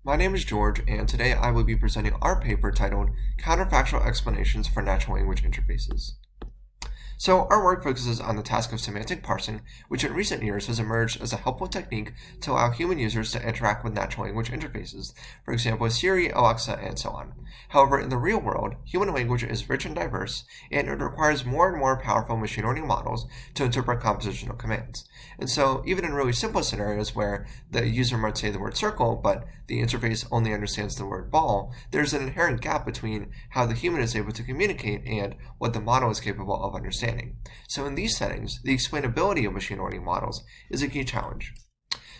My name is George, and today I will be presenting our paper titled Counterfactual Explanations for Natural Language Interfaces. So our work focuses on the task of semantic parsing, which in recent years has emerged as a helpful technique to allow human users to interact with natural language interfaces, for example Siri, Alexa, and so on. However, in the real world, human language is rich and diverse, and it requires more and more powerful machine learning models to interpret compositional commands. And so, even in really simple scenarios where the user might say the word circle, but the interface only understands the word ball, there's an inherent gap between how the human is able to communicate and what the model is capable of understanding. So in these settings, the explainability of machine learning models is a key challenge.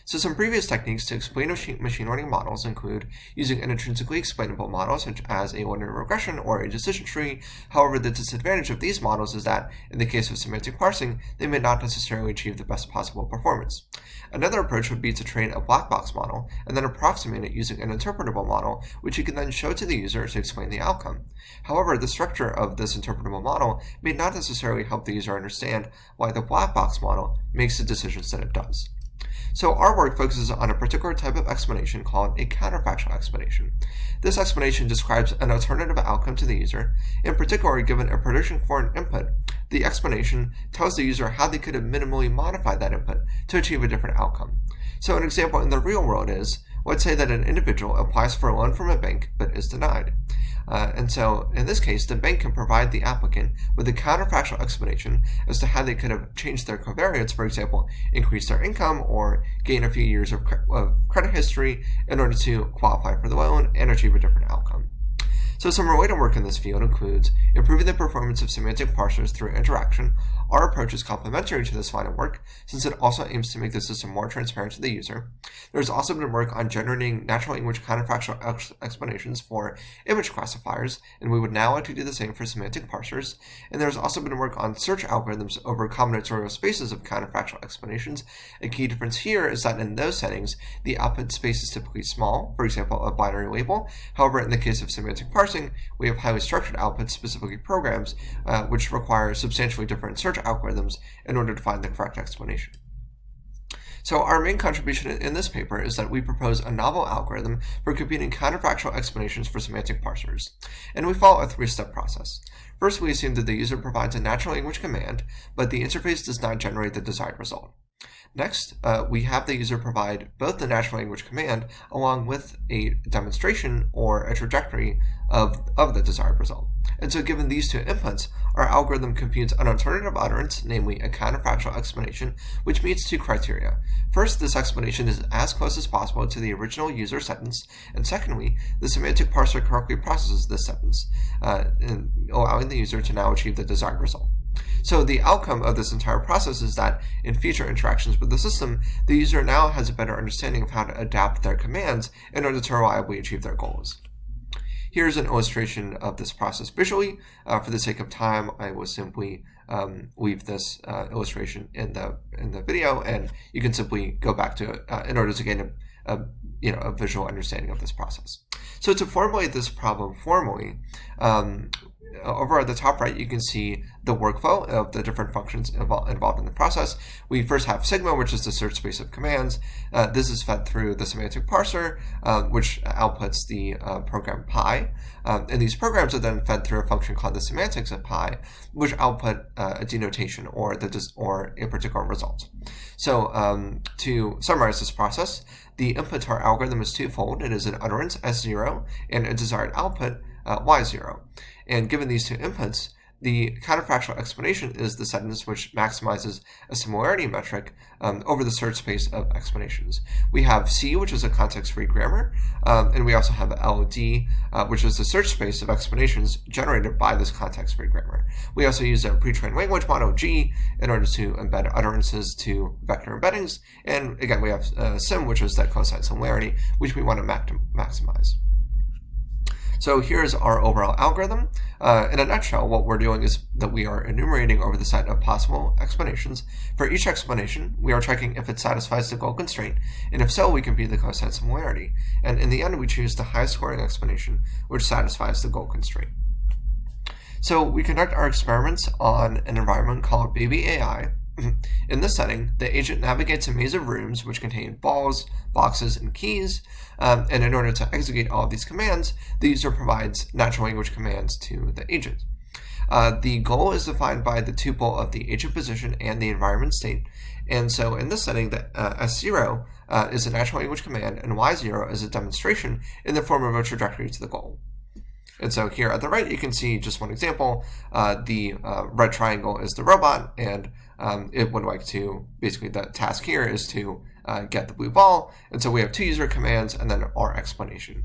So some previous techniques to explain machine learning models include using an intrinsically explainable model such as a linear regression or a decision tree. However, the disadvantage of these models is that in the case of semantic parsing, they may not necessarily achieve the best possible performance. Another approach would be to train a black box model and then approximate it using an interpretable model, which you can then show to the user to explain the outcome. However, the structure of this interpretable model may not necessarily help the user understand why the black box model makes the decisions that it does. So our work focuses on a particular type of explanation called a counterfactual explanation. This explanation describes an alternative outcome to the user. In particular, given a prediction for an input, the explanation tells the user how they could have minimally modified that input to achieve a different outcome. So an example in the real world is, let's say that an individual applies for a loan from a bank but is denied. And so, in this case, the bank can provide the applicant with a counterfactual explanation as to how they could have changed their covariance, for example, increase their income or gain a few years of credit history in order to qualify for the loan and achieve a different outcome. So some related work in this field includes improving the performance of semantic parsers through interaction. Our approach is complementary to this line of work since it also aims to make the system more transparent to the user. There's also been work on generating natural language counterfactual explanations for image classifiers, and we would now like to do the same for semantic parsers. And there's also been work on search algorithms over combinatorial spaces of counterfactual explanations. A key difference here is that in those settings, the output space is typically small, for example, a binary label. However, in the case of semantic parsing, we have highly structured outputs, specifically programs, which require substantially different search algorithms in order to find the correct explanation. So our main contribution in this paper is that we propose a novel algorithm for computing counterfactual explanations for semantic parsers. And we follow a three-step process. First, we assume that the user provides a natural language command, but the interface does not generate the desired result. Next, we have the user provide both the natural language command along with a demonstration or a trajectory of the desired result. And so given these two inputs, our algorithm computes an alternative utterance, namely a counterfactual explanation, which meets two criteria. First, this explanation is as close as possible to the original user sentence, and secondly, the semantic parser correctly processes this sentence, allowing the user to now achieve the desired result. So the outcome of this entire process is that in future interactions with the system, the user now has a better understanding of how to adapt their commands in order to reliably achieve their goals. Here's an illustration of this process visually. For the sake of time, I will simply leave this illustration in the video, and you can simply go back to it in order to gain a visual understanding of this process. So to formulate this problem formally, over at the top right, you can see the workflow of the different functions involved in the process. We first have sigma, which is the search space of commands. This is fed through the semantic parser, which outputs the program pi. And these programs are then fed through a function called the semantics of pi, which output a denotation or a particular result. So to summarize this process, the input to our algorithm is twofold. It is an utterance S0 and a desired output Y0. And given these two inputs, the counterfactual explanation is the sentence which maximizes a similarity metric over the search space of explanations. We have C, which is a context-free grammar, and we also have LD, which is the search space of explanations generated by this context-free grammar. We also use a pre-trained language model, G, in order to embed utterances to vector embeddings. And again, we have SIM, which is that cosine similarity, which we want to maximize. So here's our overall algorithm. In a nutshell, what we're doing is that we are enumerating over the set of possible explanations. For each explanation, we are checking if it satisfies the goal constraint, and if so, we compute the cosine similarity. And in the end, we choose the highest scoring explanation, which satisfies the goal constraint. So we conduct our experiments on an environment called BabyAI, In this setting, the agent navigates a maze of rooms which contain balls, boxes, and keys, and in order to execute all of these commands, the user provides natural language commands to the agent. The goal is defined by the tuple of the agent position and the environment state, and so in this setting, the S0 is a natural language command, and Y0 is a demonstration in the form of a trajectory to the goal. And so here at the right, you can see just one example. The red triangle is the robot, and it would like to, basically the task here is to get the blue ball. And so we have two user commands and then our explanation.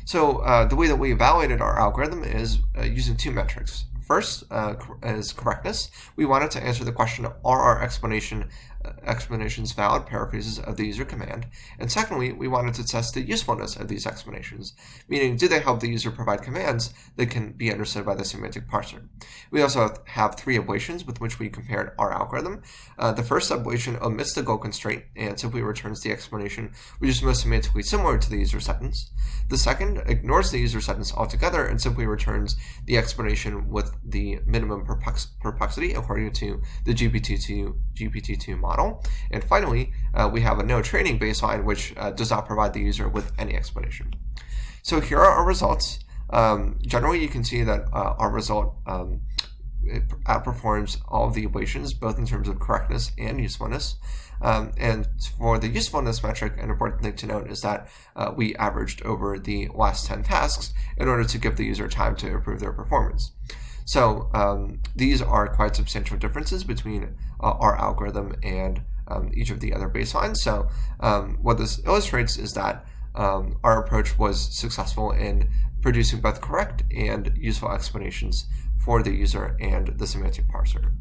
So the way that we evaluated our algorithm is using two metrics. First is correctness. We wanted to answer the question, are our explanations valid paraphrases of the user command? And secondly, we wanted to test the usefulness of these explanations, meaning do they help the user provide commands that can be understood by the semantic parser? We also have three ablations with which we compared our algorithm. The first ablation omits the goal constraint and simply returns the explanation which is most semantically similar to the user sentence. The second ignores the user sentence altogether and simply returns the explanation with the minimum perplexity according to the GPT-2 model. And finally, we have a no training baseline, which does not provide the user with any explanation. So here are our results. Generally, you can see that our result it outperforms all of the ablations, both in terms of correctness and usefulness. And for the usefulness metric, an important thing to note is that we averaged over the last 10 tasks in order to give the user time to improve their performance. So these are quite substantial differences between our algorithm and each of the other baselines. So what this illustrates is that our approach was successful in producing both correct and useful explanations for the user and the semantic parser.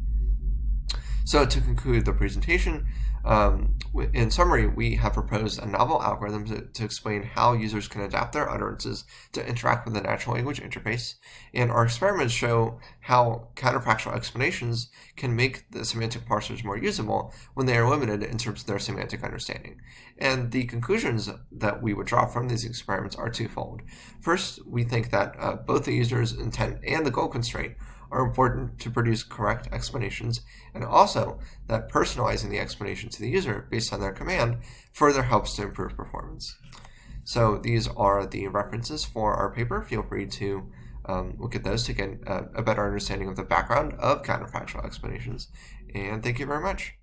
So to conclude the presentation, in summary, we have proposed a novel algorithm to explain how users can adapt their utterances to interact with the natural language interface, and our experiments show how counterfactual explanations can make the semantic parsers more usable when they are limited in terms of their semantic understanding. And the conclusions that we would draw from these experiments are twofold. First, we think that both the user's intent and the goal constraint are important to produce correct explanations, and also that personalizing the explanation to the user based on their command further helps to improve performance. So these are the references for our paper. Feel free to look at those to get a better understanding of the background of counterfactual explanations. And thank you very much.